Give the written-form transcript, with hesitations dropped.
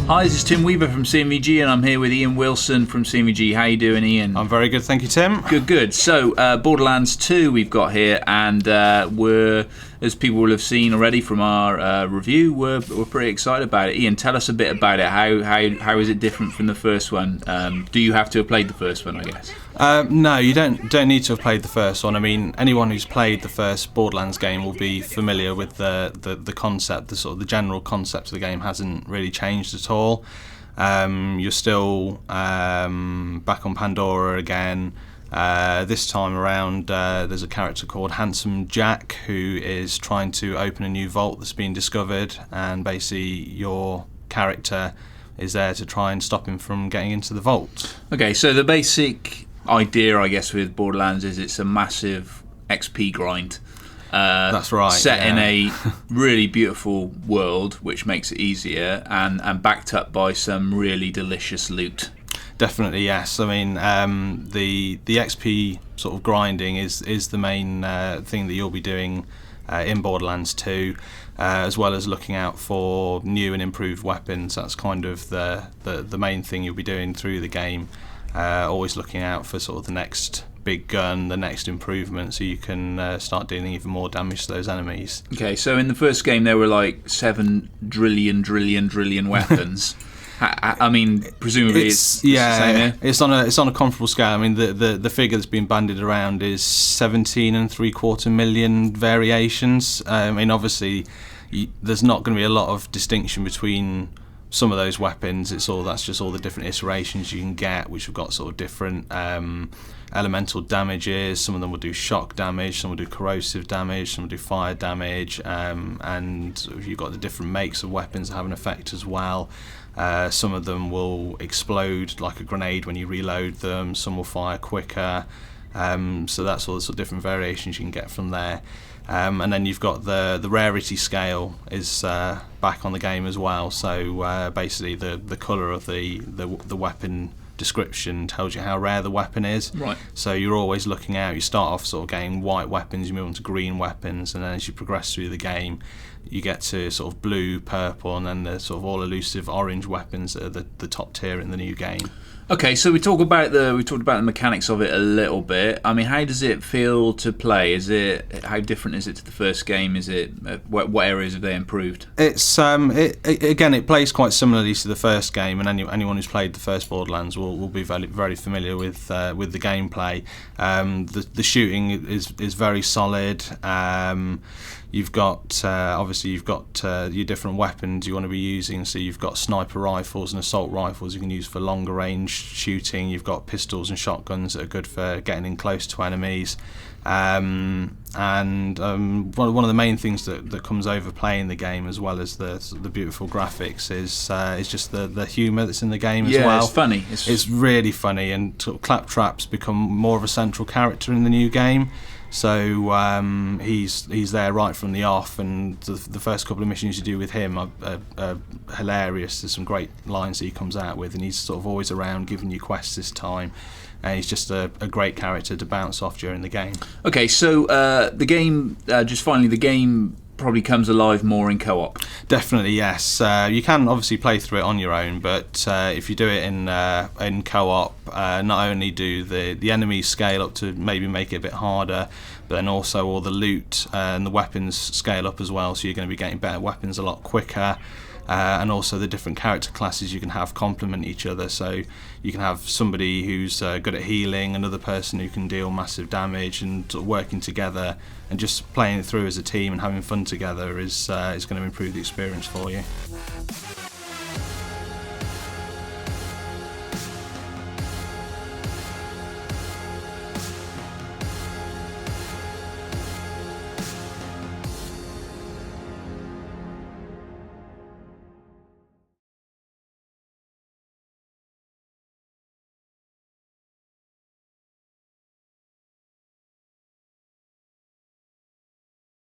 Hi, this is Tim Weaver from CMVG, and I'm here with Iain Wilson from CMVG. How you doing, Iain? I'm very good, thank you, Tim. Good. So, Borderlands 2 we've got here, and we're, as people will have seen already from our review, we're pretty excited about it. Iain, tell us a bit about it. How is it different from the first one? Do you have to have played the first one, I guess? No, you don't need to have played the first one. I mean, anyone who's played the first Borderlands game will be familiar with the concept. The sort of the general concept of the game hasn't really changed at all. You're still back on Pandora again. This time around, there's a character called Handsome Jack who is trying to open a new vault that's been discovered, and basically your character is there to try and stop him from getting into the vault. Okay, so the basic idea, I guess, with Borderlands is it's a massive XP grind. That's right. Set in a really beautiful world, which makes it easier, and backed up by some really delicious loot. Definitely, yes. I mean, the XP sort of grinding is the main thing that you'll be doing in Borderlands 2, as well as looking out for new and improved weapons. That's kind of the main thing you'll be doing through the game. Always looking out for sort of the next big gun, the next improvement, so you can start dealing even more damage to those enemies. Okay, so in the first game there were like 7 drillion weapons. I mean, presumably it's the same here? It's on a comparable scale. I mean, the figure that's been bandied around is 17.75 million variations. I mean, obviously, there's not going to be a lot of distinction between some of those weapons. That's just all the different iterations you can get, which have got sort of different elemental damages. Some of them will do shock damage, some will do corrosive damage, some will do fire damage, and you've got the different makes of weapons that have an effect as well. Some of them will explode like a grenade when you reload them, some will fire quicker, so that's all the sort of different variations you can get from there. And then you've got the rarity scale is back on the game as well, so basically the colour of the weapon description tells you how rare the weapon is. Right. So you're always looking out. You start off sort of getting white weapons, you move on to green weapons, and then as you progress through the game you get to sort of blue, purple, and then the sort of all elusive orange weapons that are the top tier in the new game. Okay, so we talked about the mechanics of it a little bit. I mean, how does it feel to play? How different is it to the first game? Is it what areas have they improved? It's it plays quite similarly to the first game, and anyone who's played the first Borderlands will be very, very familiar with the gameplay. The shooting is very solid. You've got your different weapons you want to be using. So you've got sniper rifles and assault rifles you can use for longer range shooting. You've got pistols and shotguns that are good for getting in close to enemies. One of the main things that comes over playing the game, as well as the beautiful graphics, is just the humour that's in the game as well. Yeah, it's funny. It's really funny, and sort of Claptrap's become more of a central character in the new game. So he's there right from the off, and the first couple of missions you do with him are hilarious. There's some great lines that he comes out with, and he's sort of always around giving you quests this time. And he's just a great character to bounce off during the game. Okay, so the game, just finally, the game probably comes alive more in co-op. Definitely, yes. You can obviously play through it on your own, but if you do it in co-op, not only do the enemies scale up to maybe make it a bit harder, but then also all the loot and the weapons scale up as well, so you're going to be getting better weapons a lot quicker. And also the different character classes you can have complement each other, so you can have somebody who's good at healing, another person who can deal massive damage, and sort of working together and just playing it through as a team and having fun together is going to improve the experience for you.